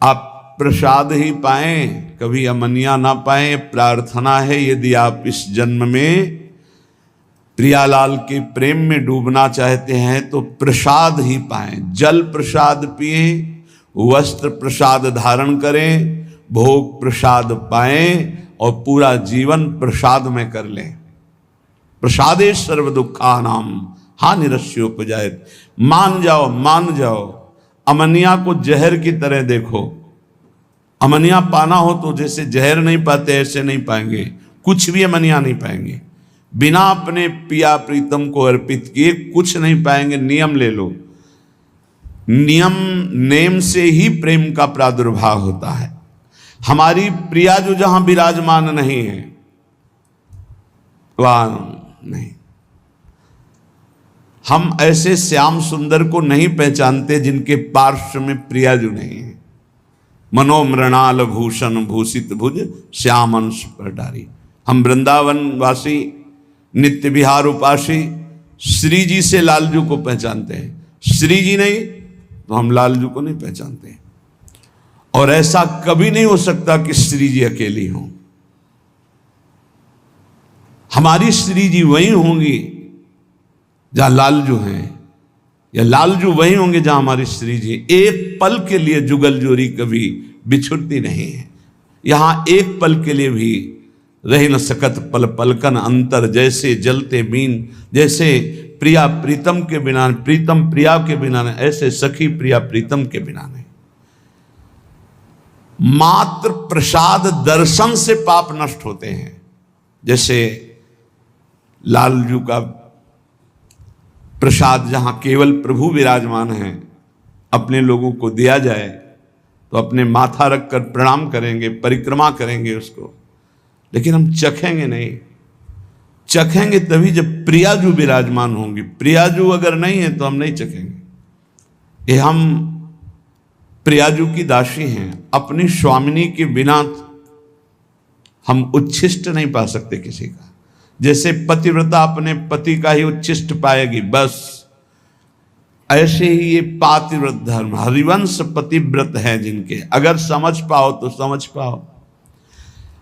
आप प्रसाद ही पाएं, कभी अमनिया ना पाएं। प्रार्थना है यदि आप इस जन्म में प्रियालाल के प्रेम में डूबना चाहते हैं तो प्रसाद ही पाएं। जल प्रसाद पिए, वस्त्र प्रसाद धारण करें, भोग प्रसाद पाएं और पूरा जीवन प्रसाद में कर लें। प्रसादे सर्व दुखानाम हानिरस्योपजायत। मान जाओ, मान जाओ। अमनिया को जहर की तरह देखो। अमनिया पाना हो तो जैसे जहर नहीं पाते ऐसे नहीं पाएंगे, कुछ भी अमनिया नहीं पाएंगे। बिना अपने पिया प्रीतम को अर्पित किए कुछ नहीं पाएंगे। नियम ले लो, नियम नेम से ही प्रेम का प्रादुर्भाव होता है। हमारी प्रिया जो जहां विराजमान नहीं है वहां नहीं। हम ऐसे श्याम सुंदर को नहीं पहचानते जिनके पार्श्व में प्रिया जो नहीं है। मनोमृणाल भूषण भूषित भुज श्याम अंश पर डारी। हम वृंदावन वासी नित्य विहार उपासी श्री जी से लालजू को पहचानते हैं। श्री जी नहीं तो हम लालजू को नहीं पहचानते। और ऐसा कभी नहीं हो सकता कि श्री जी अकेली हों। हमारी श्री जी वही होंगी जहां लालजू हैं, या लालजू वही होंगे जहां हमारी श्री जी। एक पल के लिए जुगल जोरी कभी बिछुड़ती नहीं है। यहां एक पल के लिए भी रही न सकत पल पलकन अंतर। जैसे जलते मीन, जैसे प्रिया प्रीतम के बिना, प्रीतम प्रिया के बिना नहीं, ऐसे सखी प्रिया प्रीतम के बिना नहीं। मात्र प्रसाद दर्शन से पाप नष्ट होते हैं। जैसे लालजू का प्रसाद जहां केवल प्रभु विराजमान हैं, अपने लोगों को दिया जाए तो अपने माथा रखकर प्रणाम करेंगे, परिक्रमा करेंगे उसको, लेकिन हम चखेंगे नहीं। चखेंगे तभी जब प्रियाजू विराजमान होंगी। प्रियाजू अगर नहीं है तो हम नहीं चखेंगे। ये हम प्रियाजू की दासी हैं। अपनी स्वामिनी के बिना हम उच्छिष्ट नहीं पा सकते किसी का। जैसे पतिव्रता अपने पति का ही उच्छिष्ट पाएगी, बस ऐसे ही ये पातिव्रत धर्म, हरिवंश पतिव्रत हैं जिनके, अगर समझ पाओ तो समझ पाओ।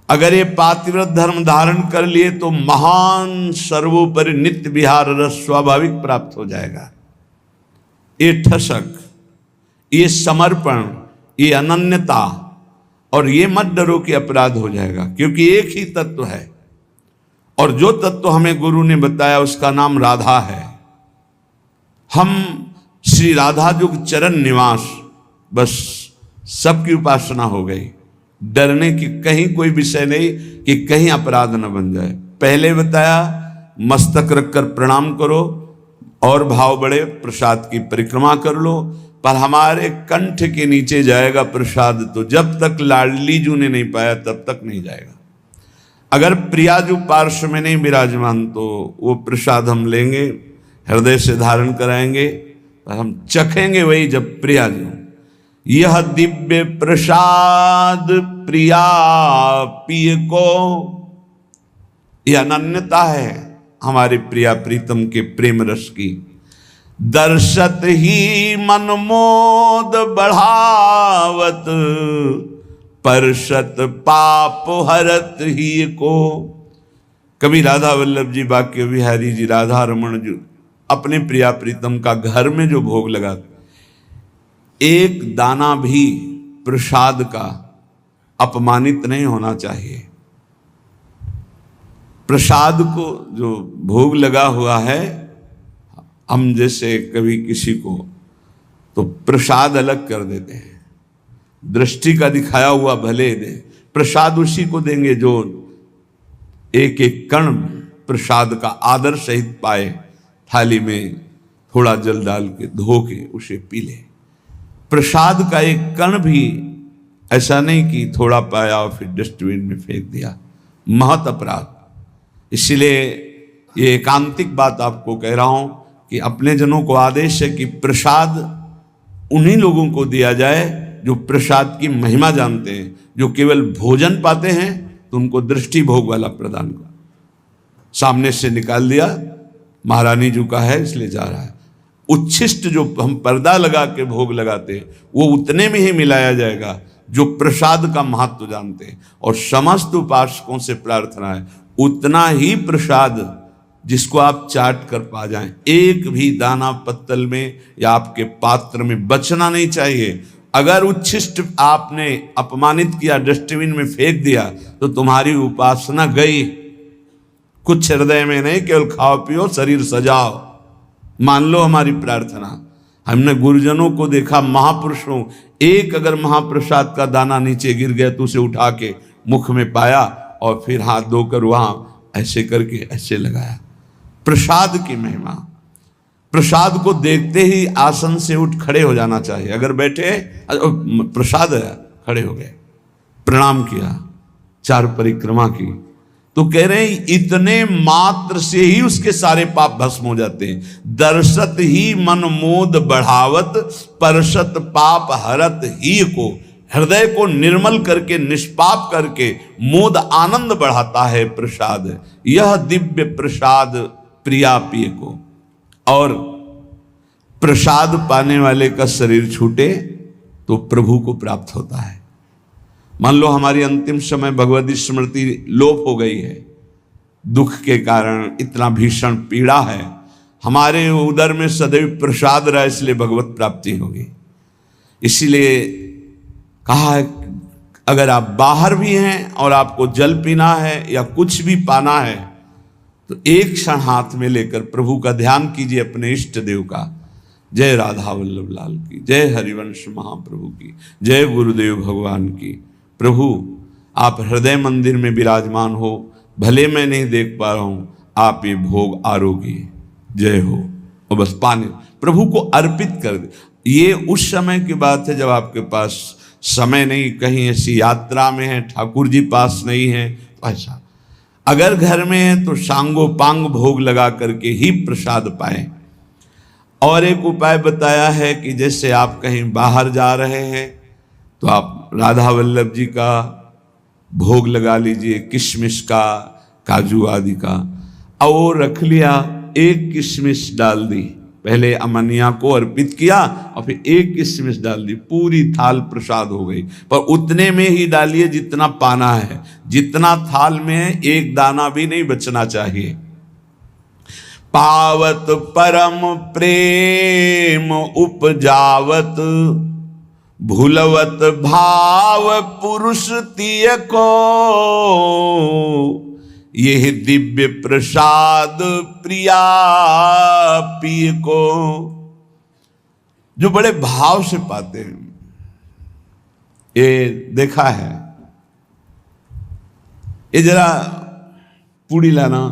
अगर ये पातिव्रत धर्म धारण कर लिए तो महान सर्वोपरि नित्य विहार रस स्वाभाविक प्राप्त हो जाएगा। ये ठसक, ये समर्पण, ये अनन्यता, और ये मत डरो कि अपराध हो जाएगा, क्योंकि एक ही तत्व है। और जो तत्व हमें गुरु ने बताया उसका नाम राधा है। हम श्री राधा जुग चरण निवास, बस सबकी उपासना हो गई। डरने की कहीं कोई विषय नहीं कि कहीं अपराध न बन जाए। पहले बताया मस्तक रखकर प्रणाम करो, और भाव बढ़े प्रसाद की परिक्रमा कर लो, पर हमारे कंठ के नीचे जाएगा प्रसाद तो जब तक लाडली जू ने नहीं पाया तब तक नहीं जाएगा। अगर प्रियाजू पार्श्व में नहीं विराजमान तो वो प्रसाद हम लेंगे, हृदय से धारण कराएंगे, पर हम चखेंगे वही जब प्रियाजू। यह दिव्य प्रसाद प्रिया पिय को, यह अनन्यता है हमारे प्रिया प्रीतम के प्रेम रस की। दर्शत ही मनमोद बढ़ावत, परशत पाप हरत ही को। कभी राधा वल्लभ जी, बाक्य बिहारी जी, राधा रमन जी अपने प्रिया प्रीतम का घर में जो भोग लगाते, एक दाना भी प्रसाद का अपमानित नहीं होना चाहिए। प्रसाद को जो भोग लगा हुआ है, हम जैसे कभी किसी को तो प्रसाद अलग कर देते हैं, दृष्टि का दिखाया हुआ भले दे, प्रसाद उसी को देंगे जो एक एक कण प्रसाद का आदर सहित पाए। थाली में थोड़ा जल डाल के धो के उसे पी ले। प्रसाद का एक कण भी ऐसा नहीं कि थोड़ा पाया और फिर डस्टबिन में फेंक दिया, महत अपराध। इसलिए ये एकांतिक बात आपको कह रहा हूं कि अपने जनों को आदेश है कि प्रसाद उन्हीं लोगों को दिया जाए जो प्रसाद की महिमा जानते हैं। जो केवल भोजन पाते हैं तो उनको दृष्टि भोग वाला प्रदान कर, सामने से निकाल दिया, महारानी जी का है इसलिए जा रहा है। उच्छिष्ट जो हम पर्दा लगा के भोग लगाते हैं वो उतने में ही मिलाया जाएगा जो प्रसाद का महत्व जानते हैं। और समस्त उपासकों से प्रार्थना है उतना ही प्रसाद जिसको आप चाट कर पा जाएं, एक भी दाना पत्तल में या आपके पात्र में बचना नहीं चाहिए। अगर उच्छिष्ट आपने अपमानित किया, डस्टबिन में फेंक दिया, तो तुम्हारी उपासना गई। कुछ हृदय में नहीं, केवल खाओ पियो शरीर सजाओ, मान लो हमारी प्रार्थना। हमने गुरुजनों को देखा, महापुरुषों, एक अगर महाप्रसाद का दाना नीचे गिर गया तो उसे उठा के मुख में पाया और फिर हाथ धोकर वहां ऐसे करके ऐसे लगाया। प्रसाद की महिमा, प्रसाद को देखते ही आसन से उठ खड़े हो जाना चाहिए। अगर बैठे प्रसाद है, खड़े हो गए, प्रणाम किया, 4 परिक्रमा की, तो कह रहे हैं इतने मात्र से ही उसके सारे पाप भस्म हो जाते हैं। दर्शत ही मन मोद बढ़ावत, परसत पाप हरत ही को। हृदय को निर्मल करके, निष्पाप करके मोद आनंद बढ़ाता है प्रसाद। यह दिव्य प्रसाद प्रिया पिय को। और प्रसाद पाने वाले का शरीर छूटे तो प्रभु को प्राप्त होता है। मान लो हमारी अंतिम समय भगवत स्मृति लोप हो गई है, दुख के कारण इतना भीषण पीड़ा है, हमारे उदर में सदैव प्रसाद रहा, इसलिए भगवत प्राप्ति होगी। इसीलिए कहा है अगर आप बाहर भी हैं और आपको जल पीना है या कुछ भी पाना है तो एक क्षण हाथ में लेकर प्रभु का ध्यान कीजिए, अपने इष्ट देव का। जय राधा वल्लभ लाल की, जय हरिवंश महाप्रभु की, जय गुरुदेव भगवान की। प्रभु आप हृदय मंदिर में विराजमान हो, भले मैं नहीं देख पा रहा हूं, आप ये भोग आरोग्य जय हो। और बस पाने प्रभु को अर्पित कर दे। ये उस समय की बात है जब आपके पास समय नहीं, कहीं ऐसी यात्रा में है, ठाकुर जी पास नहीं है, तो ऐसा। अगर घर में है तो सांगो पांग भोग लगा करके ही प्रसाद पाए। और एक उपाय बताया है कि जैसे आप कहीं बाहर जा रहे हैं तो आप राधा वल्लभ जी का भोग लगा लीजिए, किशमिश का, काजू आदि का, और रख लिया, एक किशमिश डाल दी, पहले अमनिया को अर्पित किया और फिर एक किशमिश डाल दी, पूरी थाल प्रसाद हो गई। पर उतने में ही डालिए जितना पाना है, जितना थाल में है एक दाना भी नहीं बचना चाहिए। पावत परम प्रेम उपजावत, भूलवत भाव पुरुष तिय को। यह दिव्य प्रसाद प्रिया पिय को। जो बड़े भाव से पाते हैं, ये देखा है। ये जरा पूड़ी लाना,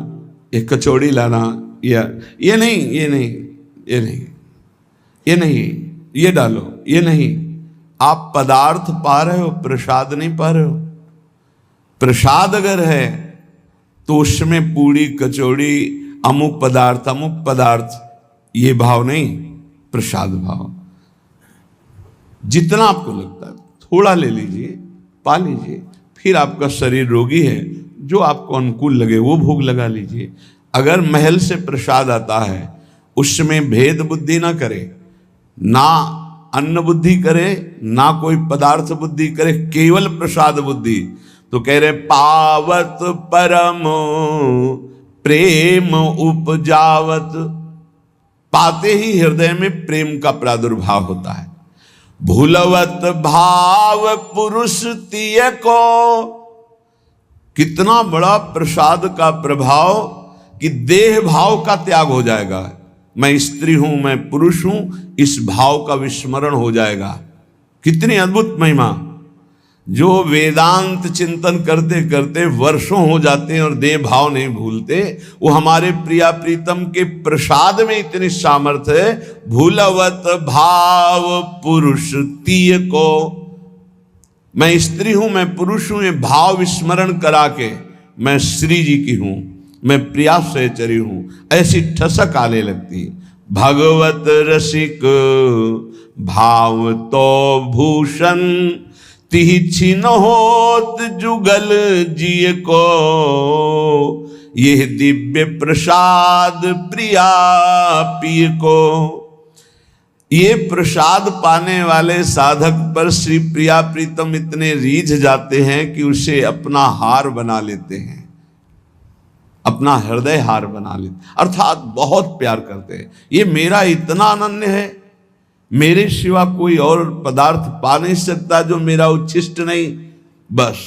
ये कचौड़ी लाना, ये नहीं, ये नहीं, ये नहीं, ये नहीं, ये डालो, ये नहीं। आप पदार्थ पा रहे हो, प्रसाद नहीं पा रहे हो। प्रसाद अगर है तो उसमें पूड़ी कचौड़ी अमुक पदार्थ, ये भाव नहीं, प्रसाद भाव। जितना आपको लगता है थोड़ा ले लीजिए, पा लीजिए, फिर आपका शरीर रोगी है, जो आपको अनुकूल लगे वो भोग लगा लीजिए। अगर महल से प्रसाद आता है उसमें भेद बुद्धि ना करे, ना अन्न बुद्धि करे, ना कोई पदार्थ बुद्धि करे, केवल प्रसाद बुद्धि, तो कह रहे पावत परम प्रेम उपजावत। पाते ही हृदय में प्रेम का प्रादुर्भाव होता है। भूलवत भाव पुरुष तिय को। कितना बड़ा प्रसाद का प्रभाव कि देह भाव का त्याग हो जाएगा। मैं स्त्री हूं, मैं पुरुष हूं, इस भाव का विस्मरण हो जाएगा। कितनी अद्भुत महिमा। जो वेदांत चिंतन करते करते वर्षों हो जाते हैं और देह भाव नहीं भूलते, वो हमारे प्रिया प्रीतम के प्रसाद में इतनी सामर्थ्य है। भूलवत भाव पुरुष तिय को। मैं स्त्री हूं, मैं पुरुष हूं, ये भाव विस्मरण करा के मैं श्री जी की हूं, मैं प्रिया सहचरी हूं, ऐसी ठसक आने लगती। भगवत रसिक भाव तो भूषण, तिहि छिन होत जुगल जिय को। यह दिव्य प्रसाद प्रिया पिय को। ये प्रसाद पाने वाले साधक पर श्री प्रिया प्रीतम इतने रीझ जाते हैं कि उसे अपना हार बना लेते हैं, अपना हृदय हार बना लेते, अर्थात बहुत प्यार करते हैं। ये मेरा इतना अनन्य है, मेरे सिवा कोई और पदार्थ पा नहीं सकता जो मेरा उच्छिष्ट नहीं। बस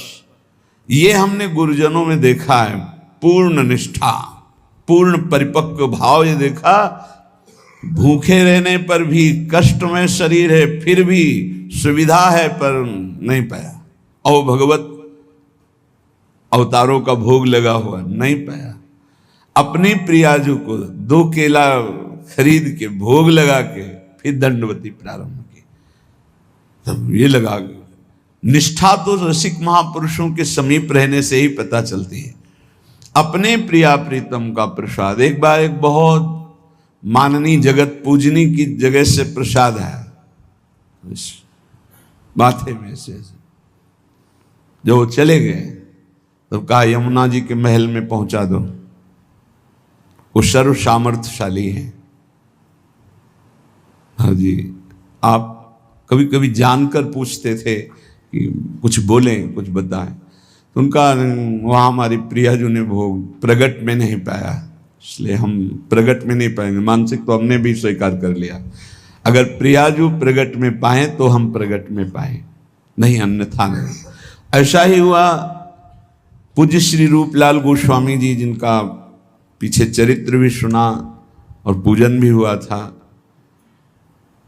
ये हमने गुरुजनों में देखा है, पूर्ण निष्ठा, पूर्ण परिपक्व भाव। ये देखा, भूखे रहने पर भी, कष्ट में शरीर है फिर भी, सुविधा है पर नहीं पाया, और भगवत अवतारों का भोग लगा हुआ नहीं पाया। अपनी प्रियाजू को 2 केला खरीद के भोग लगा के फिर दंडवती प्रारंभ की। तब ये लगा, निष्ठा तो रसिक महापुरुषों के समीप रहने से ही पता चलती है। अपने प्रिया प्रीतम का प्रसाद, एक बार एक बहुत माननीय जगत पूजनी की जगह से प्रसाद आया, माथे में से जो वो चले गए, तो कहा यमुना जी के महल में पहुंचा दो, वो सर्व सामर्थ्यशाली है। हाँ जी, आप कभी कभी जानकर पूछते थे कि कुछ बोलें, कुछ बताएं, तो उनका वहाँ हमारी प्रियाजू ने भोग प्रगट में नहीं पाया, इसलिए हम प्रगट में नहीं पाएंगे। मानसिक तो हमने भी स्वीकार कर लिया, अगर प्रियाजू प्रगट में पाए तो हम प्रगट में पाए, नहीं अन्यथा नहीं। ऐसा ही हुआ पूज्य श्री रूपलाल गोस्वामी जी, जिनका पीछे चरित्र भी सुना और पूजन भी हुआ था।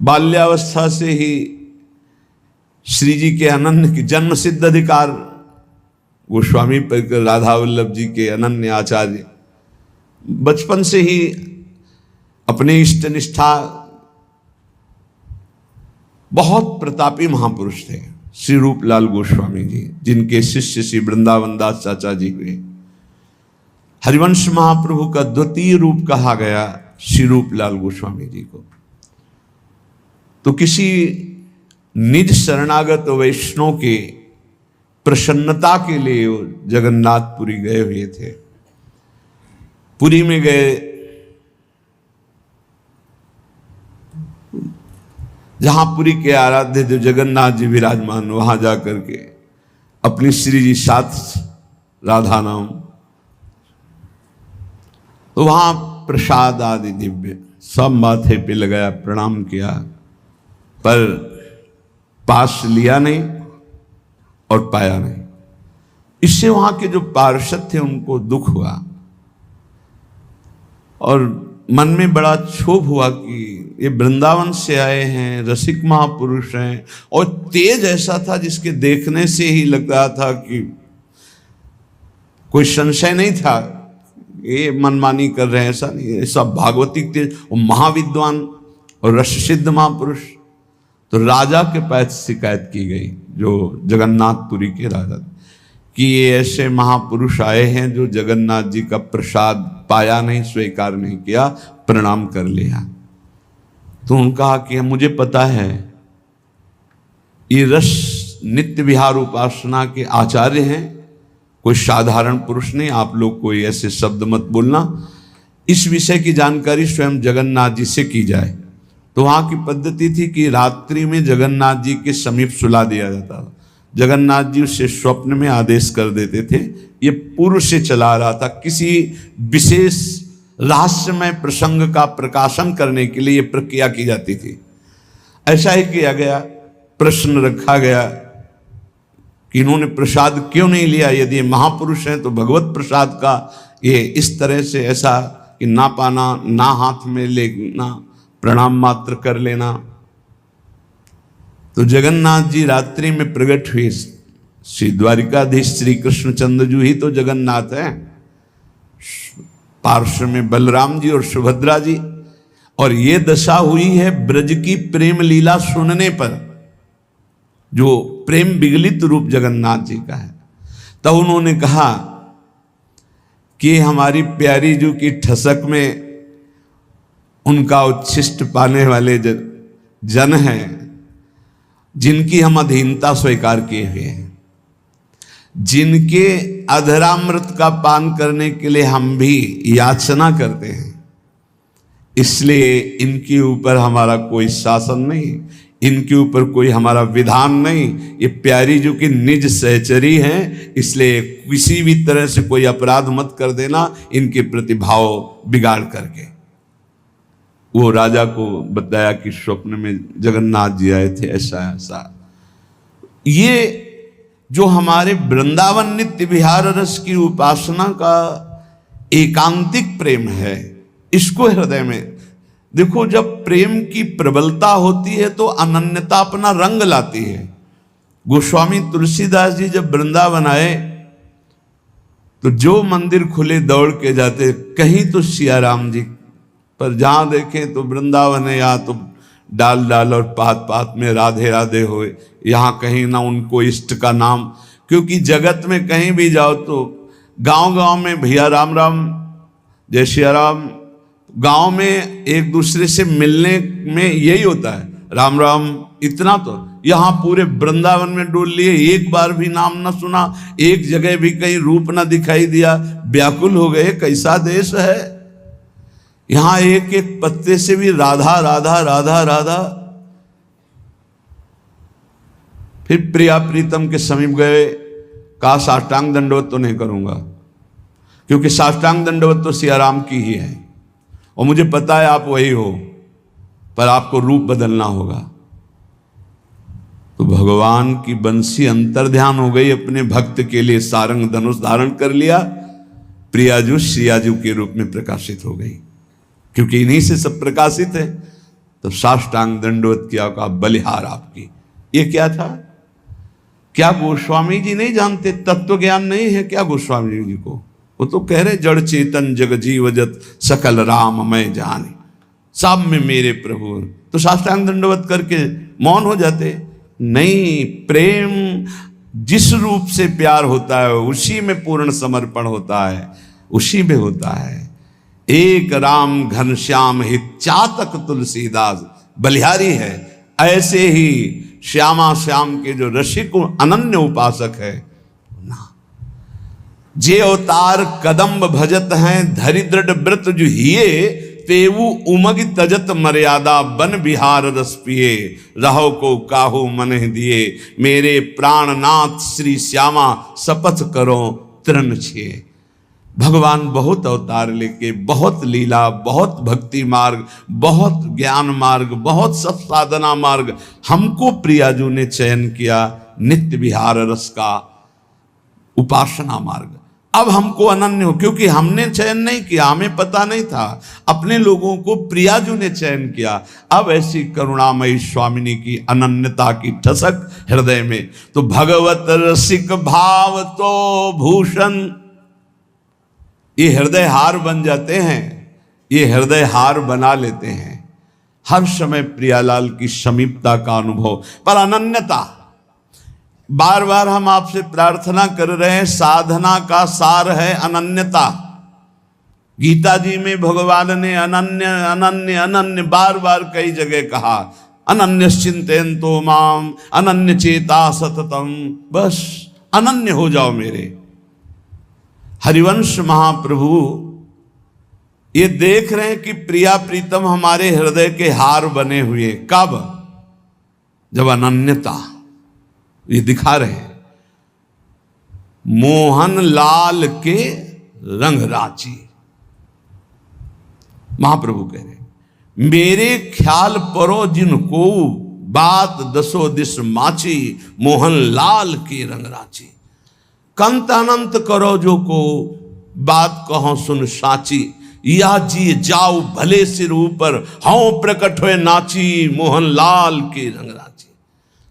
बाल्यावस्था से ही श्री जी के अनन्य की जन्म सिद्ध अधिकार, गोस्वामी परिकर राधा वल्लभ जी के अनन्य आचार्य, बचपन से ही अपने इष्ट निष्ठा, बहुत प्रतापी महापुरुष थे श्री रूपलाल गोस्वामी जी, जिनके शिष्य श्री वृंदावन दास चाचा जी हुए। हरिवंश महाप्रभु का द्वितीय रूप कहा गया श्री रूपलाल गोस्वामी जी को। तो किसी निज शरणागत वैष्णव के प्रसन्नता के लिए वो जगन्नाथपुरी गए हुए थे। पुरी में गए, जहां पुरी के आराध्य जो जगन्नाथ जी विराजमान, वहां जाकर के अपनी श्री जी साथ राधा नाम, तो वहां प्रसाद आदि दिव्य सब माथे पे लगाया, प्रणाम किया, पर पास लिया नहीं और पाया नहीं। इससे वहां के जो पार्षद थे उनको दुख हुआ और मन में बड़ा क्षोभ हुआ कि ये वृंदावन से आए हैं, रसिक महापुरुष हैं, और तेज ऐसा था जिसके देखने से ही लग रहा था कि कोई संशय नहीं था ये मनमानी कर रहे हैं, ऐसा नहीं, ऐसा भागवतिक तेज, वो महाविद्वान और रस सिद्ध महापुरुष। तो राजा के पास शिकायत की गई, जो जगन्नाथपुरी के राजा, कि ये ऐसे महापुरुष आए हैं जो जगन्नाथ जी का प्रसाद पाया नहीं, स्वीकार नहीं किया, प्रणाम कर लिया। तो उन्होंने कहा कि मुझे पता है ये रस नित्य विहार उपासना के आचार्य हैं, कोई साधारण पुरुष नहीं, आप लोग कोई ऐसे शब्द मत बोलना, इस विषय की जानकारी स्वयं जगन्नाथ जी से की जाए। तो वहाँ की पद्धति थी कि रात्रि में जगन्नाथ जी के समीप सुला दिया जाता था। जगन्नाथ जी उसे स्वप्न में आदेश कर देते थे। ये पूर्व से चला रहा था, किसी विशेष रहस्यमय प्रसंग का प्रकाशन करने के लिए ये प्रक्रिया की जाती थी। ऐसा ही किया गया, प्रश्न रखा गया कि इन्होंने प्रसाद क्यों नहीं लिया, यदि महापुरुष हैं तो भगवत प्रसाद का ये इस तरह से ऐसा कि ना पाना, ना हाथ में लेना, प्रणाम मात्र कर लेना। तो जगन्नाथ जी रात्रि में प्रकट हुए। श्री द्वारिकाधीश श्री कृष्णचंद्र जी ही तो जगन्नाथ हैं, पार्श्व में बलराम जी और सुभद्रा जी। और ये दशा हुई है ब्रज की प्रेम लीला सुनने पर, जो प्रेम विगलित रूप जगन्नाथ जी का है। तब उन्होंने कहा कि हमारी प्यारी जू की ठसक में उनका उच्छिष्ट पाने वाले जन हैं जिनकी हम अधीनता स्वीकार किए हुए हैं, जिनके अधरामृत का पान करने के लिए हम भी याचना करते हैं, इसलिए इनके ऊपर हमारा कोई शासन नहीं, इनके ऊपर कोई हमारा विधान नहीं। ये प्यारी जो कि निज सहचरी हैं, इसलिए किसी भी तरह से कोई अपराध मत कर देना इनके प्रति भाव बिगाड़ करके। वो राजा को बताया कि स्वप्न में जगन्नाथ जी आए थे, ऐसा ऐसा। ये जो हमारे वृंदावन नित्य विहार रस की उपासना का एकांतिक प्रेम है, इसको हृदय में देखो। जब प्रेम की प्रबलता होती है तो अनन्यता अपना रंग लाती है। गोस्वामी तुलसीदास जी जब वृंदावन आए तो जो मंदिर खुले दौड़ के जाते, कहीं तो सिया राम जी, पर जहां देखें तो वृंदावन है, या तो डाल डाल और पात पात में राधे राधे होए, यहाँ कहीं ना उनको इष्ट का नाम। क्योंकि जगत में कहीं भी जाओ तो गांव गांव में भैया राम राम जय सिया राम, गांव में एक दूसरे से मिलने में यही होता है, राम राम। इतना तो यहाँ पूरे वृंदावन में डोल लिए, एक बार भी नाम ना सुना, एक जगह भी कहीं रूप ना दिखाई दिया, व्याकुल हो गए। कैसा देश है यहाँ, एक एक पत्ते से भी राधा राधा राधा राधा। फिर प्रिया प्रीतम के समीप गए, कहा साष्टांग दंडवत तो नहीं करूंगा, क्योंकि साष्टांग दंडवत तो सिया राम की ही है और मुझे पता है आप वही हो, पर आपको रूप बदलना होगा। तो भगवान की बंसी अंतर्ध्यान हो गई, अपने भक्त के लिए सारंग धनुष धारण कर लिया, प्रियाजू श्रियाजू के रूप में प्रकाशित हो गई, क्योंकि इन्हीं से सब प्रकाशित है। तो साष्टांग दंडवत किया, का बलिहार आपकी। ये क्या था? क्या गोस्वामी जी नहीं जानते? तत्व ज्ञान नहीं है क्या गोस्वामी जी को? वो तो कह रहे जड़ चेतन जग जीव जत सकल राम मैं जाने, सब में मेरे प्रभु। तो साष्टांग दंडवत करके मौन हो जाते? नहीं, प्रेम जिस रूप से प्यार होता है उसी में पूर्ण समर्पण होता है, उसी में होता है। एक राम घनश्याम हित चातक तुलसीदास बलिहारी है। ऐसे ही श्यामा श्याम के जो रसिक अनन्य उपासक है ना, जे अवतार कदम्ब भजत हैं धरि दृढ़ व्रत जो हिये, तेवु उमग तजत मर्यादा बन बिहार रस पिए, रहो को काहू मन दिए, मेरे प्राणनाथ श्री श्यामा शपथ करो तृण छिए। भगवान बहुत अवतार लेके, बहुत लीला, बहुत भक्ति मार्ग, बहुत ज्ञान मार्ग, बहुत सब साधना मार्ग हमको प्रियाजू ने चयन किया, नित्य विहार रस का उपासना मार्ग। अब हमको अनन्य हो, क्योंकि हमने चयन नहीं किया, हमें पता नहीं था, अपने लोगों को प्रियाजू ने चयन किया। अब ऐसी करुणामयी स्वामिनी की अनन्यता की ठसक हृदय में, तो भगवत रसिक भाव तो भूषण, ये हृदय हार बन जाते हैं, ये हृदय हार बना लेते हैं। हर समय प्रियालाल की समीपता का अनुभव, पर अनन्यता। बार बार हम आपसे प्रार्थना कर रहे हैं, साधना का सार है अनन्यता। गीता जी में भगवान ने अनन्य अनन्य अनन्य बार बार कई जगह कहा, अनन्य चिंतयन्तो माम अनन्य चेता सततम। बस अनन्य हो जाओ मेरे। हरिवंश महाप्रभु ये देख रहे हैं कि प्रिया प्रीतम हमारे हृदय के हार बने हुए। कब? जब अनन्यता ये दिखा रहे हैं। मोहन लाल के रंग राची, महाप्रभु कह रहे मेरे ख्याल परो जिनको बात दसो दिस माची, मोहन लाल के रंग राची। कंत अनंत करो जो को बात कहो सुन साची, या जी जाओ भले सिर ऊपर हाँ प्रकट हुए नाची, मोहन लाल के रंग राची।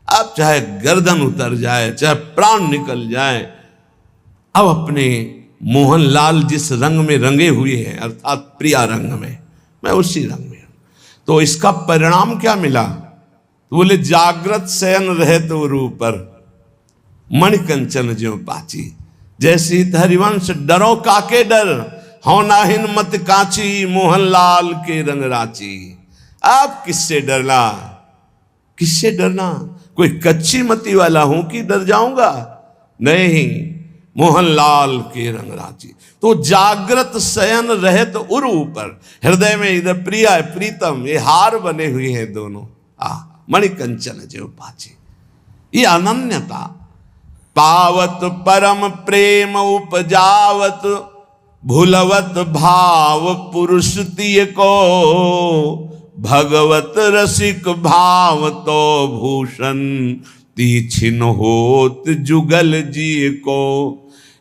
अब चाहे गर्दन उतर जाए, चाहे प्राण निकल जाए, अब अपने मोहन लाल जिस रंग में रंगे हुए हैं, अर्थात प्रिया रंग में, मैं उसी रंग में हूं। तो इसका परिणाम क्या मिला? तो बोले जागृत शयन रहे तो रूपर, मणिकंचन ज्यों पाची। जैसी हरिवंश डरो काके डर, होनाहिन मत काची, मोहन लाल के रंग राची। आप किससे डरना? किससे डरना? कोई कच्ची मती वाला हूं कि डर जाऊंगा? नहीं, मोहनलाल के रंगराजी। तो जागृत शयन रहत उर ऊपर, हृदय में इधर प्रिया प्रीतम, ये हार बने हुए हैं दोनों। मणिकंचन जो पाचे, ये अनन्यता। पावत परम प्रेम उपजावत, भूलवत भाव पुरुष तिय को, भगवत रसिक भाव तो भूषण, तीछिन होत जुगल जी को।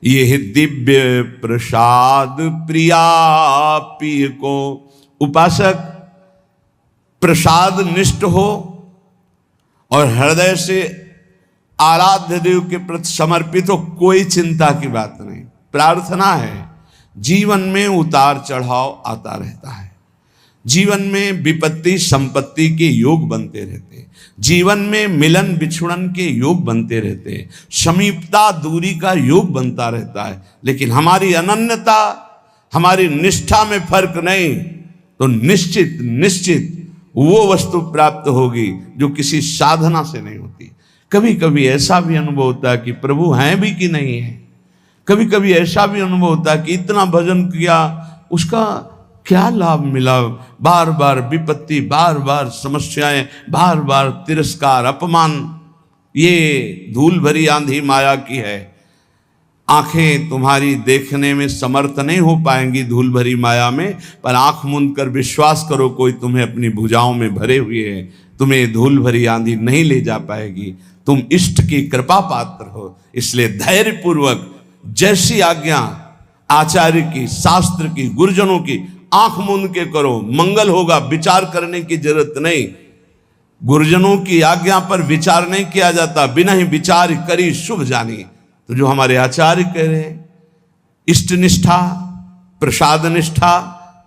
यह दिव्य प्रसाद प्रिया पिय को। उपासक प्रसाद निष्ठ हो और हृदय से आराध्य देव के प्रति समर्पित हो, कोई चिंता की बात नहीं। प्रार्थना है, जीवन में उतार चढ़ाव आता रहता है, जीवन में विपत्ति संपत्ति के योग बनते रहते हैं, जीवन में मिलन बिछुड़न के योग बनते रहते हैं, समीपता दूरी का योग बनता रहता है। लेकिन हमारी अनन्यता, हमारी निष्ठा में फर्क नहीं, तो निश्चित निश्चित वो वस्तु प्राप्त होगी जो किसी साधना से नहीं होती। कभी कभी ऐसा भी अनुभव होता है कि प्रभु हैं भी कि नहीं है। कभी कभी ऐसा भी अनुभव होता है कि इतना भजन किया, उसका क्या लाभ मिला। बार बार विपत्ति, बार बार समस्याएं, बार बार तिरस्कार, अपमान, ये धूल भरी आंधी माया की है। आंखें तुम्हारी देखने में समर्थ नहीं हो पाएंगी धूल भरी माया में, पर आंख मूंद कर विश्वास करो, कोई तुम्हें अपनी भुजाओं में भरे हुए है, तुम्हें धूल भरी आंधी नहीं ले जा पाएगी। तुम इष्ट की कृपा पात्र हो, इसलिए धैर्य पूर्वक जैसी आज्ञा आचार्य की, शास्त्र की, गुरुजनों की, आंख मूंद के करो, मंगल होगा। विचार करने की जरूरत नहीं। गुरुजनों की आज्ञा पर विचार नहीं किया जाता, बिना ही विचार करी शुभ जानी। तो जो हमारे आचार्य कह रहे हैं, इष्ट निष्ठा, प्रसाद निष्ठा,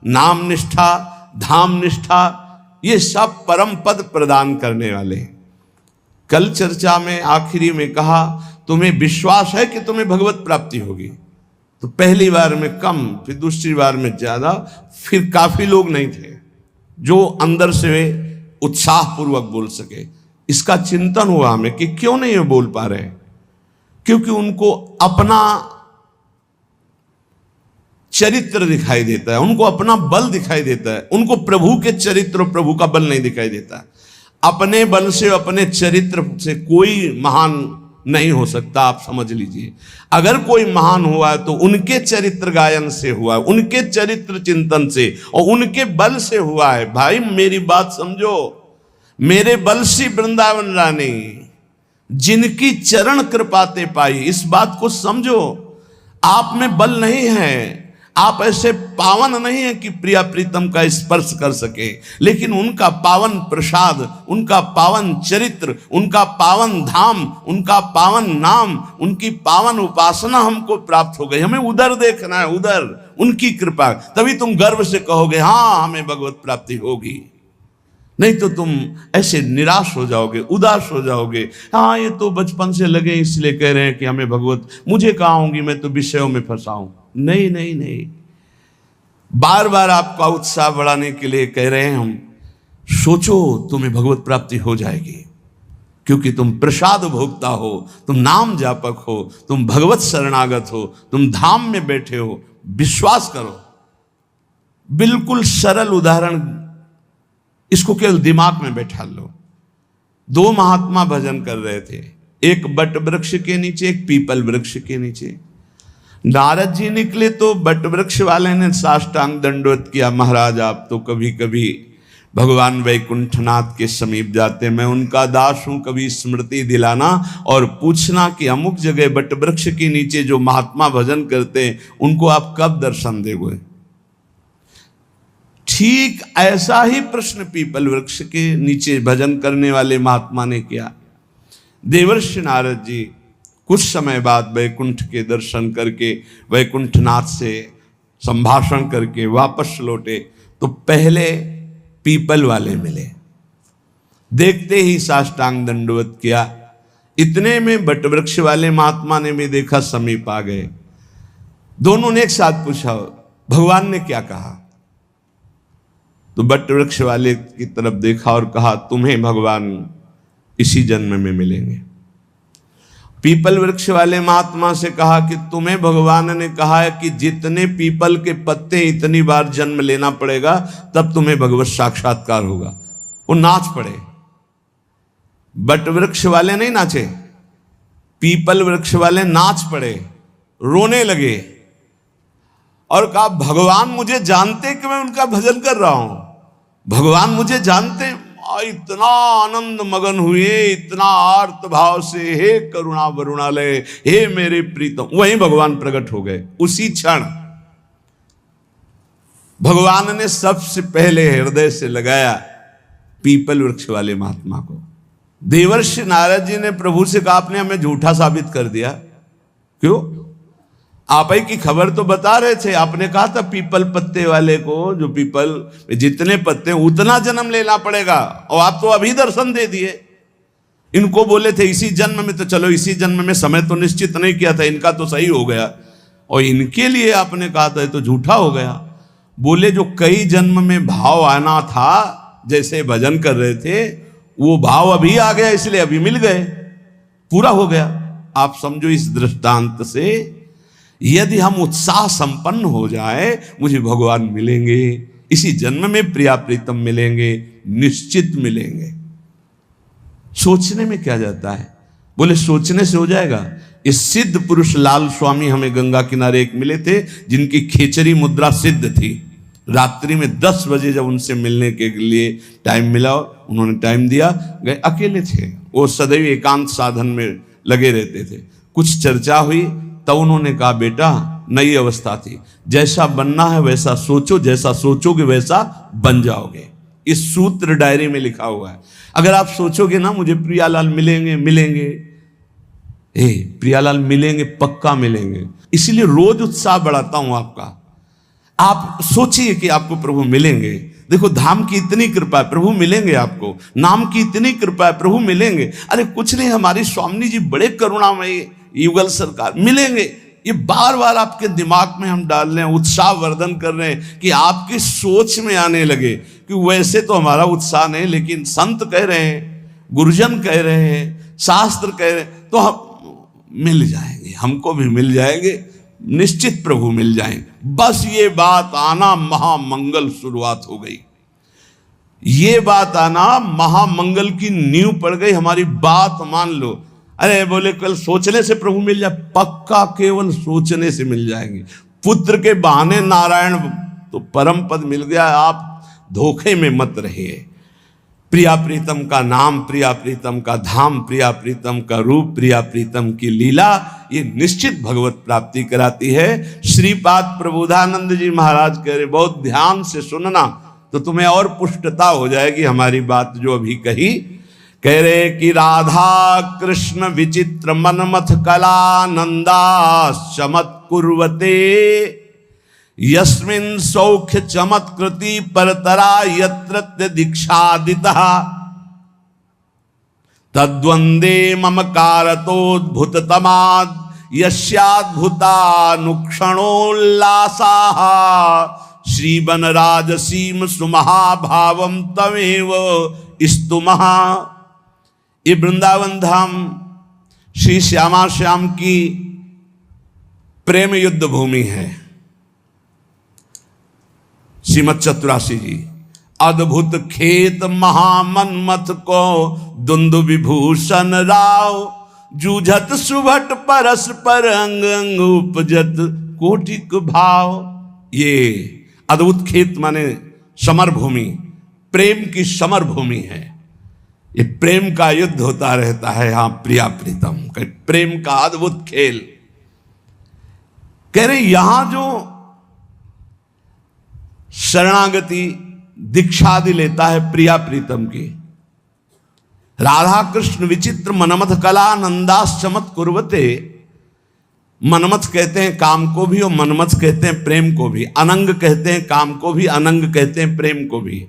नाम निष्ठा, धाम निष्ठा, ये सब परम पद प्रदान करने वाले हैं। कल चर्चा में आखिरी में कहा, तुम्हें विश्वास है कि तुम्हें भगवत प्राप्ति होगी। तो पहली बार में कम, फिर दूसरी बार में ज्यादा, फिर काफी लोग नहीं थे जो अंदर से उत्साह पूर्वक बोल सके। इसका चिंतन हुआ हमें कि क्यों नहीं बोल पा रहे। क्योंकि उनको अपना चरित्र दिखाई देता है, उनको अपना बल दिखाई देता है, उनको प्रभु के चरित्र, प्रभु का बल नहीं दिखाई देता। अपने बल से, अपने चरित्र से कोई महान नहीं हो सकता। आप समझ लीजिए, अगर कोई महान हुआ है तो उनके चरित्र गायन से हुआ है, उनके चरित्र चिंतन से और उनके बल से हुआ है। भाई मेरी बात समझो, मेरे बल से वृंदावन रानी जिनकी चरण कृपाते पाई, इस बात को समझो। आप में बल नहीं है, आप ऐसे पावन नहीं है कि प्रिया प्रीतम का स्पर्श कर सके, लेकिन उनका पावन प्रसाद, उनका पावन चरित्र, उनका पावन धाम, उनका पावन नाम, उनकी पावन उपासना हमको प्राप्त हो गई। हमें उधर देखना है, उधर उनकी कृपा, तभी तुम गर्व से कहोगे हाँ हमें भगवत प्राप्ति होगी। नहीं तो तुम ऐसे निराश हो जाओगे, उदास हो जाओगे। हाँ ये तो बचपन से लगे इसलिए कह रहे हैं कि हमें भगवत, मुझे कहाँ होंगी, मैं तो विषयों में फंसा हूं। नहीं नहीं नहीं, बार बार आपका उत्साह बढ़ाने के लिए कह रहे हैं हम। सोचो तुम्हें भगवत प्राप्ति हो जाएगी, क्योंकि तुम प्रसाद भोक्ता हो, तुम नाम जापक हो, तुम भगवत शरणागत हो, तुम धाम में बैठे हो। विश्वास करो। बिल्कुल सरल उदाहरण, इसको केवल दिमाग में बैठा लो। दो महात्मा भजन कर रहे थे, एक बट वृक्ष के नीचे, एक पीपल वृक्ष के नीचे। नारद जी निकले तो बट वृक्ष वाले ने साष्टांग दंडवत किया, महाराज आप तो कभी कभी भगवान वैकुंठनाथ के समीप जाते, मैं उनका दास हूं, कभी स्मृति दिलाना और पूछना कि अमुक जगह बट वृक्ष के नीचे जो महात्मा भजन करते हैं उनको आप कब दर्शन दोगे। ठीक ऐसा ही प्रश्न पीपल वृक्ष के नीचे भजन करने वाले महात्मा ने किया। देवर्षि नारद जी कुछ समय बाद वैकुंठ के दर्शन करके, वैकुंठनाथ से संभाषण करके वापस लौटे तो पहले पीपल वाले मिले। देखते ही साष्टांग दंडवत किया। इतने में बट वृक्ष वाले महात्मा ने भी देखा, समीप आ गए। दोनों ने एक साथ पूछा भगवान ने क्या कहा। तो बट वृक्ष वाले की तरफ देखा और कहा तुम्हें भगवान इसी जन्म में मिलेंगे। पीपल वृक्ष वाले महात्मा से कहा कि तुम्हें भगवान ने कहा है कि जितने पीपल के पत्ते इतनी बार जन्म लेना पड़ेगा तब तुम्हें भगवत साक्षात्कार होगा। वो नाच पड़े। बट वृक्ष वाले नहीं नाचे, पीपल वृक्ष वाले नाच पड़े, रोने लगे और कहा भगवान मुझे जानते कि मैं उनका भजन कर रहा हूं, भगवान मुझे जानते। इतना आनंद मगन हुए, इतना आर्त भाव से, हे करुणा वरुणालय, हे मेरे प्रीतम, वहीं भगवान प्रकट हो गए। उसी क्षण भगवान ने सबसे पहले हृदय से लगाया पीपल वृक्ष वाले महात्मा को। देवर्षि नारद जी ने प्रभु से कहा आपने हमें झूठा साबित कर दिया। क्यों? आप ही की खबर तो बता रहे थे, आपने कहा था पीपल पत्ते वाले को, जो पीपल जितने पत्ते उतना जन्म लेना पड़ेगा, और आप तो अभी दर्शन दे दिए। इनको बोले थे इसी जन्म में, तो चलो इसी जन्म में, समय तो निश्चित नहीं किया था, इनका तो सही हो गया, और इनके लिए आपने कहा था तो झूठा हो गया। बोले जो कई जन्म में भाव आना था, जैसे भजन कर रहे थे, वो भाव अभी आ गया, इसलिए अभी मिल गए, पूरा हो गया। आप समझो इस दृष्टांत से यदि हम उत्साह संपन्न हो जाए, मुझे भगवान मिलेंगे, इसी जन्म में प्रिया प्रीतम मिलेंगे, निश्चित मिलेंगे। सोचने में क्या जाता है? बोले सोचने से हो जाएगा। इस सिद्ध पुरुष लाल स्वामी हमें गंगा किनारे एक मिले थे, जिनकी खेचरी मुद्रा सिद्ध थी। रात्रि में 10 बजे जब उनसे मिलने के लिए टाइम मिला, उन्होंने टाइम दिया, गए। अकेले थे वो, सदैव एकांत साधन में लगे रहते थे। कुछ चर्चा हुई, तब उन्होंने कहा बेटा नई अवस्था थी, जैसा बनना है वैसा सोचो, जैसा सोचोगे वैसा बन जाओगे। इस सूत्र डायरी में लिखा हुआ है। अगर आप सोचोगे ना मुझे प्रियालाल मिलेंगे मिलेंगे, प्रियालाल मिलेंगे, पक्का मिलेंगे। इसलिए रोज उत्साह बढ़ाता हूं आपका। आप सोचिए कि आपको प्रभु मिलेंगे। देखो धाम की इतनी कृपा है, प्रभु मिलेंगे आपको। नाम की इतनी कृपा है, प्रभु मिलेंगे। अरे कुछ नहीं, हमारी स्वामी जी बड़े करुणामयी, युगल सरकार मिलेंगे। ये बार बार आपके दिमाग में हम डाल रहे हैं, उत्साह वर्धन कर रहे हैं कि आपकी सोच में आने लगे कि वैसे तो हमारा उत्साह नहीं, लेकिन संत कह रहे हैं, गुरुजन कह रहे हैं, शास्त्र कह रहे हैं, तो हम मिल जाएंगे, हमको भी मिल जाएंगे, निश्चित प्रभु मिल जाएंगे। बस ये बात आना महामंगल शुरुआत हो गई। ये बात आना महामंगल की नींव पड़ गई। हमारी बात मान लो। अरे बोले कल सोचने से प्रभु मिल जाए, पक्का केवल सोचने से मिल जाएंगे। पुत्र के बहाने नारायण तो परम पद मिल गया, आप धोखे में मत रहिए। प्रिया प्रीतम का नाम, प्रिया प्रीतम का धाम, प्रिया प्रीतम का रूप, प्रिया प्रीतम की लीला, ये निश्चित भगवत प्राप्ति कराती है। श्रीपाद प्रबोधानंद जी महाराज कह रहे बहुत ध्यान से सुनना, तो तुम्हें और पुष्टता हो जाएगी हमारी बात जो अभी कही। कह रहे कि राधा कृष्ण विचित्र मनमथ कला नंदा चमत कुर्वते, यस्मिन् सौख्य चमत्कृति परतरा यत्र दीक्षादितः, तद्वंदे ममकारतोद्भुत तमाद यस्याद्भुतानुक्षणोल्लासाः, श्रीवन राजसीम सुमहाभावम तमेव स्तुमः। ये वृंदावन धाम श्री श्यामा श्याम की प्रेम युद्ध भूमि है। श्रीमद चतुरासी जी अद्भुत खेत महामन्मथ को दुंदु विभूषण राव, जूझत सुभट परस पर अंग अंग उपजत कोटिक भाव। ये अद्भुत खेत माने समर भूमि, प्रेम की समर भूमि है। ये प्रेम का युद्ध होता रहता है यहां प्रिया प्रीतम, प्रेम का अद्भुत खेल। कह रहे यहां जो शरणागति दीक्षादि लेता है प्रिया प्रीतम की, राधा कृष्ण विचित्र मनमथ कला नंदास चमत कुर्वते। मनमथ कहते हैं काम को भी और मनमथ कहते हैं प्रेम को भी। अनंग कहते हैं काम को भी, अनंग कहते हैं प्रेम को भी।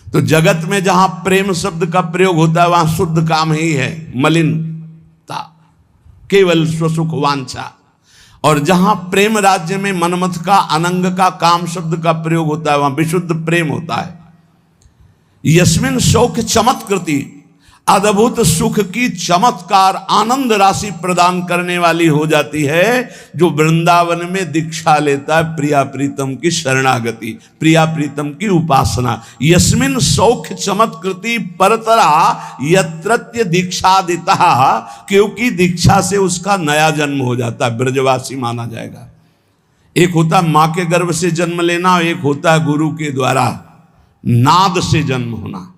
तो जगत में जहां प्रेम शब्द का प्रयोग होता है वहां शुद्ध काम ही है, मलिनता, केवल स्वसुख वांछा। और जहां प्रेम राज्य में मनमथ का, अनंग का, काम शब्द का प्रयोग होता है वहां विशुद्ध प्रेम होता है। यस्मिन शौक चमत्कृति, अद्भुत सुख की चमत्कार आनंद राशि प्रदान करने वाली हो जाती है जो वृंदावन में दीक्षा लेता है। प्रिया प्रीतम की शरणागति, प्रिया प्रीतम की उपासना। यस्मिन सौख्य चमत्कृति परतरा यत्रत्य दीक्षादिता, क्योंकि दीक्षा से उसका नया जन्म हो जाता है, ब्रजवासी माना जाएगा। एक होता है मां के गर्भ से जन्म लेना, एक होता है गुरु के द्वारा नाद से जन्म होना।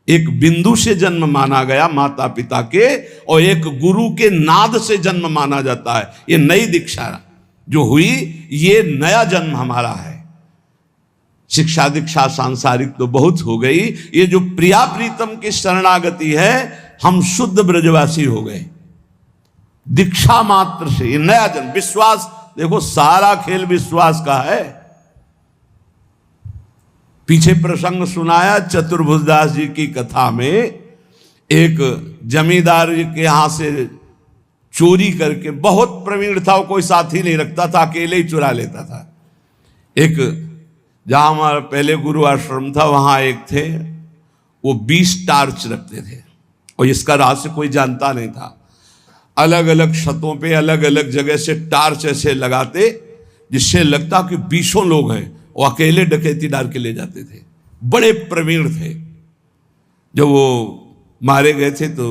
एक बिंदु से जन्म माना गया माता पिता के, और एक गुरु के नाद से जन्म माना जाता है। ये नई दीक्षा जो हुई, ये नया जन्म हमारा है। शिक्षा दीक्षा सांसारिक तो बहुत हो गई, ये जो प्रिया प्रीतम की शरणागति है, हम शुद्ध ब्रजवासी हो गए दीक्षा मात्र से। ये नया जन्म, विश्वास, देखो सारा खेल विश्वास का है। पीछे प्रसंग सुनाया चतुर्भुजदास जी की कथा में, एक जमींदार के यहां से चोरी करके, बहुत प्रवीण था, वो कोई साथी नहीं रखता था, अकेले ही चुरा लेता था। एक जहां हमारा पहले गुरु आश्रम था, वहां एक थे, वो 20 टार्च रखते थे, और इसका रहस्य कोई जानता नहीं था। अलग अलग छतों पे अलग अलग जगह से टार्च ऐसे लगाते, जिससे लगता कि 20 लोग हैं, वो अकेले डकैती डाल के ले जाते थे। बड़े प्रवीण थे। जब वो मारे गए थे तो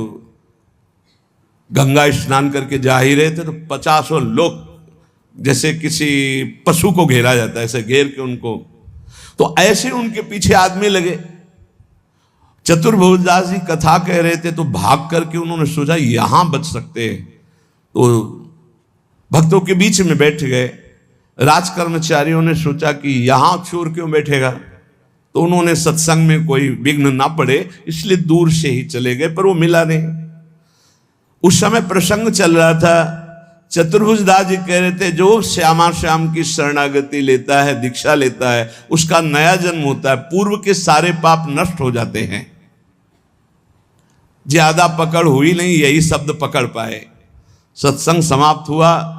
गंगा स्नान करके जा ही रहे थे, तो 50 लोग, जैसे किसी पशु को घेरा जाता है, ऐसे घेर के उनको, तो ऐसे उनके पीछे आदमी लगे। चतुर्भुजदास जी कथा कह रहे थे, तो भाग करके उन्होंने सोचा यहां बच सकते हैं, तो भक्तों के बीच में बैठ गए। राज कर्मचारियों ने सोचा कि यहां चोर क्यों बैठेगा, तो उन्होंने सत्संग में कोई विघ्न ना पड़े इसलिए दूर से ही चले गए, पर वो मिला नहीं। उस समय प्रसंग चल रहा था, चतुर्भुजदास जी कह रहे थे जो श्यामा श्याम की शरणागति लेता है, दीक्षा लेता है, उसका नया जन्म होता है, पूर्व के सारे पाप नष्ट हो जाते हैं। ज्यादा पकड़ हुई नहीं, यही शब्द पकड़ पाए। सत्संग समाप्त हुआ,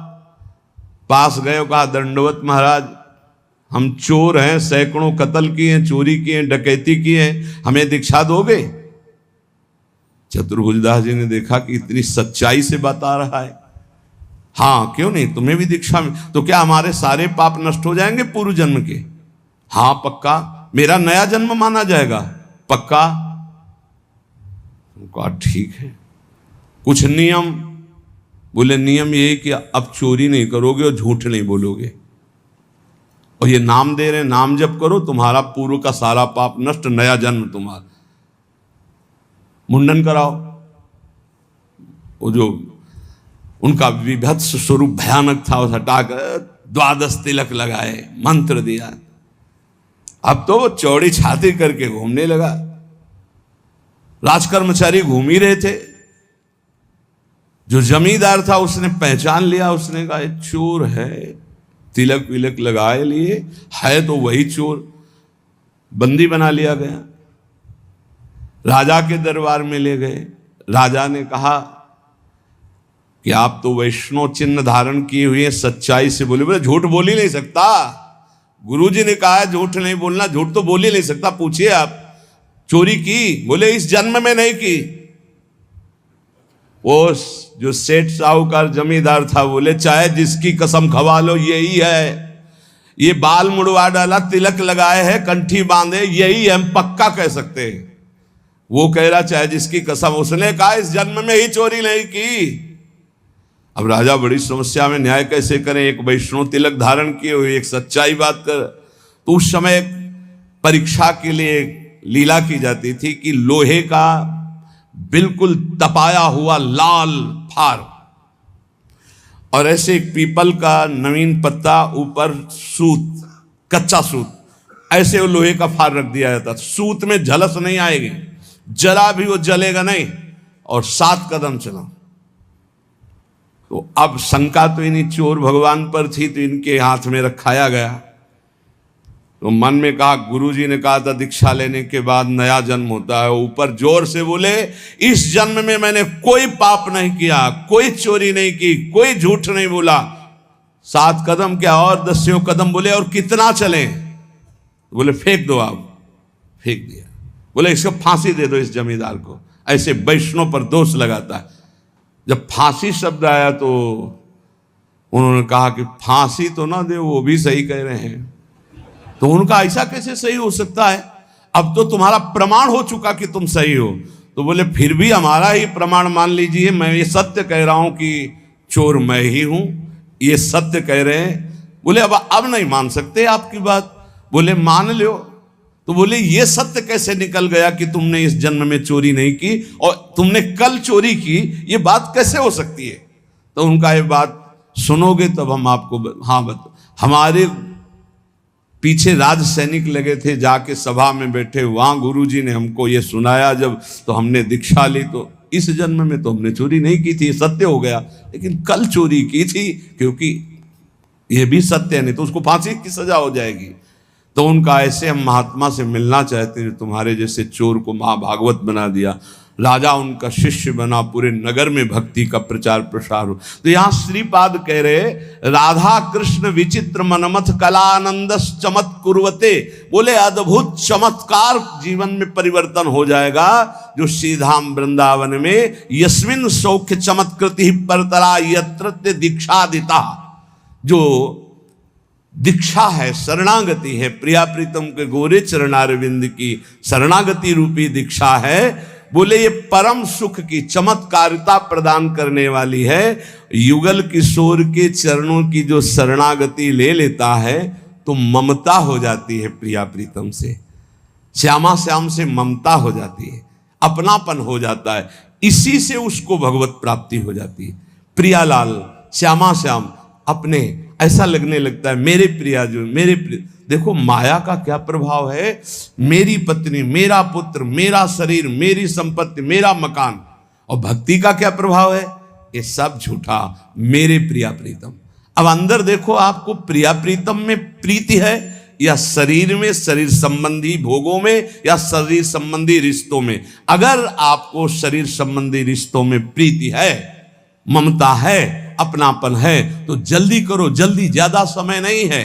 पास गए, कहा दंडवत महाराज, हम चोर हैं, सैकड़ों कत्ल किए, चोरी किए, डकैती किए, हमें दीक्षा दोगे? चतुर्भुजदास जी ने देखा कि इतनी सच्चाई से बता रहा है, हाँ क्यों नहीं, तुम्हें भी दीक्षा में, तो क्या हमारे सारे पाप नष्ट हो जाएंगे पूर्व जन्म के? हाँ पक्का, मेरा नया जन्म माना जाएगा, पक्का। कहा ठीक है, कुछ नियम? बोले नियम ये कि अब चोरी नहीं करोगे और झूठ नहीं बोलोगे, और ये नाम दे रहे, नाम जप करो, तुम्हारा पूर्व का सारा पाप नष्ट, नया जन्म तुम्हारा। मुंडन कराओ। वो जो उनका विभत्स स्वरूप भयानक था, उस हटाकर 12 तिलक लगाए, मंत्र दिया। अब तो वो चौड़ी छाती करके घूमने लगा। राजकर्मचारी घूम ही रहे थे, जो जमींदार था उसने पहचान लिया, उसने कहा चोर है, तिलक विलक लगाए लिए है, तो वही चोर। बंदी बना लिया गया, राजा के दरबार में ले गए। राजा ने कहा कि आप तो वैष्णव चिन्ह धारण किए हुए हैं, सच्चाई से बोले। बोले झूठ बोल ही नहीं सकता, गुरुजी ने कहा है झूठ नहीं बोलना, झूठ तो बोल ही नहीं सकता। पूछिए आप, चोरी की? बोले इस जन्म में नहीं की। वो जो सेठ साहूकार जमींदार था, बोले चाहे जिसकी कसम खवा लो, यही है, ये बाल मुड़वा डाला, तिलक लगाए है, कंठी बांधे, यही हम पक्का कह सकते हैं। वो कह रहा चाहे जिसकी कसम, उसने कहा इस जन्म में ही चोरी नहीं की। अब राजा बड़ी समस्या में, न्याय कैसे करें? एक वैष्णव तिलक धारण किए हुए, एक सच्चाई बात कर। तो उस समय परीक्षा के लिए लीला की जाती थी कि लोहे का बिल्कुल तपाया हुआ लाल फार, और ऐसे एक पीपल का नवीन पत्ता, ऊपर सूत, कच्चा सूत, ऐसे वो लोहे का फार रख दिया जाता। सूत में झलस नहीं आएगी, जरा भी वो जलेगा नहीं, और 7 कदम चलो। तो अब शंका तो इन्हीं चोर भगवान पर थी, तो इनके हाथ में रखाया गया। तो मन में कहा, गुरुजी ने कहा था दीक्षा लेने के बाद नया जन्म होता है। ऊपर जोर से बोले इस जन्म में मैंने कोई पाप नहीं किया, कोई चोरी नहीं की, कोई झूठ नहीं बोला। 7 कदम क्या और 10 कदम बोले, और कितना चले? बोले फेंक दो। आप फेंक दिया। बोले इसको फांसी दे दो, इस जमींदार को, ऐसे वैष्णव पर दोष लगाता है। जब फांसी शब्द आया तो उन्होंने कहा कि फांसी तो ना दे, वो भी सही कह रहे हैं। तो उनका ऐसा कैसे सही हो सकता है, अब तो तुम्हारा प्रमाण हो चुका कि तुम सही हो। तो बोले फिर भी हमारा ही प्रमाण मान लीजिए, मैं ये सत्य कह रहा हूं कि चोर मैं ही हूं, ये सत्य कह रहे हैं। बोले अब नहीं मान सकते आपकी बात। बोले मान लो। तो बोले ये सत्य कैसे निकल गया कि तुमने इस जन्म में चोरी नहीं की और तुमने कल चोरी की, ये बात कैसे हो सकती है। तो उनका ये बात सुनोगे तब हम आपको हाँ हमारे पीछे राज सैनिक लगे थे, जाके सभा में बैठे, वहां गुरुजी ने हमको ये सुनाया जब, तो हमने दीक्षा ली। तो इस जन्म में तो हमने चोरी नहीं की थी, सत्य हो गया, लेकिन कल चोरी की थी, क्योंकि ये भी सत्य है, नहीं तो उसको फांसी की सजा हो जाएगी। तो उनका ऐसे हम महात्मा से मिलना चाहते हैं, तुम्हारे जैसे चोर को महाभागवत बना दिया। राजा उनका शिष्य बना, पूरे नगर में भक्ति का प्रचार प्रसार हो। तो यहाँ श्रीपाद कह रहे राधा कृष्ण विचित्र मनमथ कलानंद चमत कुर्वते। बोले अद्भुत चमत्कार जीवन में परिवर्तन हो जाएगा जो श्रीधाम वृंदावन में यस्मिन सौख्य चमत्कृति परतरा यत्र दीक्षादिता। जो दीक्षा है, शरणागति है, प्रिया प्रीतम के गोरे चरणारविंद की शरणागति रूपी दीक्षा है। बोले ये परम सुख की चमत्कारिता प्रदान करने वाली है। युगल किशोर के चरणों की जो शरणागति ले लेता है तो ममता हो जाती है प्रिया प्रीतम से, श्यामा श्याम से ममता हो जाती है, अपनापन हो जाता है, इसी से उसको भगवत प्राप्ति हो जाती है। प्रियालाल श्यामा श्याम अपने ऐसा लगने लगता है मेरे प्रिया जो मेरे प्रिय। देखो माया का क्या प्रभाव है, मेरी पत्नी, मेरा पुत्र, मेरा शरीर, मेरी संपत्ति, मेरा मकान। और भक्ति का क्या प्रभाव है, ये सब झूठा, मेरे प्रिया प्रीतम। अब अंदर देखो आपको प्रिया प्रीतम में प्रीति है या शरीर में, शरीर संबंधी भोगों में, या शरीर संबंधी रिश्तों में। अगर आपको शरीर संबंधी रिश्तों में प्रीति है, ममता है, अपनापन है, तो जल्दी करो, जल्दी, ज्यादा समय नहीं है।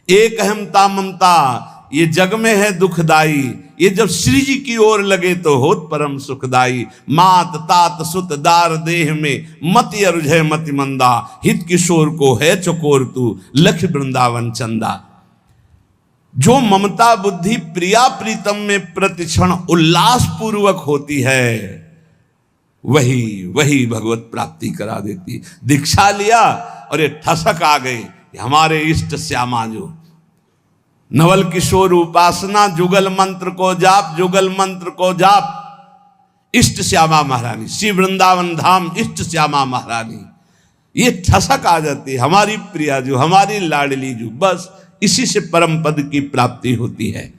एक अहमता ममता ये जग में है दुखदाई, ये जब श्री जी की ओर लगे तो होत परम सुखदाई। मात तात सुत दार देह में मति अरुझे मति मंदा, हित किशोर को है चकोर तू लख वृंदावन चंदा। जो ममता बुद्धि प्रिया प्रीतम में प्रतिक्षण उल्लास पूर्वक होती है, वही भगवत प्राप्ति करा देती। दीक्षा लिया और ये ठसक आ गई, हमारे इष्ट श्यामा जो नवल किशोर उपासना, जुगल मंत्र को जाप, जुगल मंत्र को जाप, इष्ट श्यामा महारानी, श्री वृंदावन धाम इष्ट श्यामा महारानी, ये ठसक आ जाती है, हमारी प्रिया जो, हमारी लाडली जो, बस इसी से परम पद की प्राप्ति होती है।